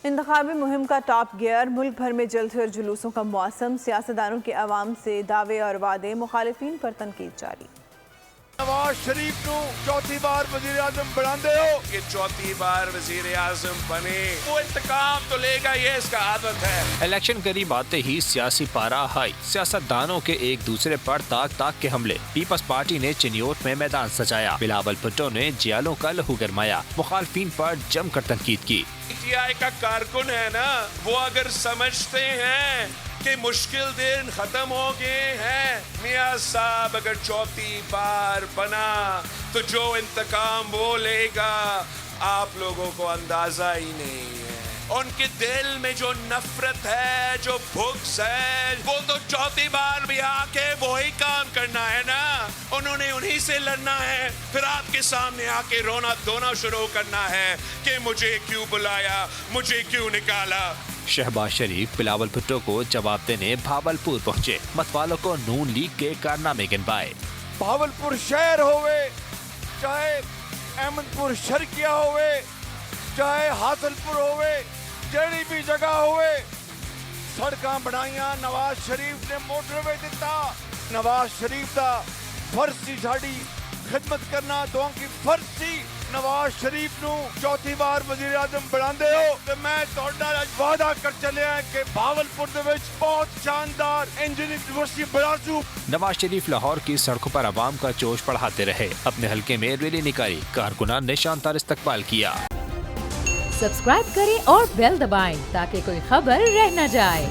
انتخابی مہم کا ٹاپ گیئر، ملک بھر میں جلد ہوئے جلوسوں کا موسم، سیاستدانوں کے عوام سے دعوے اور وعدے، مخالفین پر تنقید جاری۔ نواز شریف نو چوتھی بار وزیر اعظم بناندے ہو کہ چوتھی بار وزیر اعظم بنے، وہ انتقام تو لے گا، یہ اس کا عادت ہے۔ الیکشن قریب آتے ہی سیاسی پارا ہائی، سیاستدانوں کے ایک دوسرے پر تاک تاک کے حملے۔ پیپلز پارٹی نے چنیوٹ میں میدان سجایا، بلاول بھٹو نے جیالوں کا لہو گرمایا، مخالفین پر جم کر تنقید کی۔ پی ٹی آئی کا کارکن ہے نا، وہ اگر سمجھتے ہیں کہ مشکل دن ختم ہو گئے ہیں، میاں صاحب اگر چوتھی بار بنا تو جو انتقام وہ لے گا آپ لوگوں کو اندازہ ہی نہیں ہے۔ ان کے دل میں جو نفرت ہے، جو بغض ہے، وہ تو چوتھی بار بھی آ کے وہی کام کرنا ہے نا، انہوں نے انہی سے لڑنا ہے، پھر آپ کے سامنے آ کے رونا دھونا شروع کرنا ہے کہ مجھے کیوں بلایا، مجھے کیوں نکالا۔ شہباز شریف بلاول بھٹو کو جواب دینے بھاولپور پہنچے، متوالوں کو نون لیگ کے کارنامے گنوائے۔ بھاولپور شہر ہوئے، چاہے احمد پور شرکیہ ہوئے، چاہے حاصل پور ہوئے، جیڑی بھی جگہ ہوئے، سڑکاں بنائیاں، نواز شریف نے موٹر وے دیتا۔ نواز شریف دا فرض سی ساڈی خدمت کرنا، دعاں کی فرض سی۔ نواز شریف نو چوتھی بار وزیر اعظم بناندے ہو تے میں تہاڈے نال وعدہ کر چلیا کہ بھاولپور دے وچ بہت شاندار انجینئرنگ یونیورسٹی بنا دوں۔ نواز شریف لاہور کی سڑکوں پر عوام کا جوش بڑھاتے رہے، اپنے حلقے میں ریلی نکالی، کارکنان نے شاندار استقبال کیا۔ سبسکرائب کریں اور بیل دبائیں تاکہ کوئی خبر رہ نہ جائے۔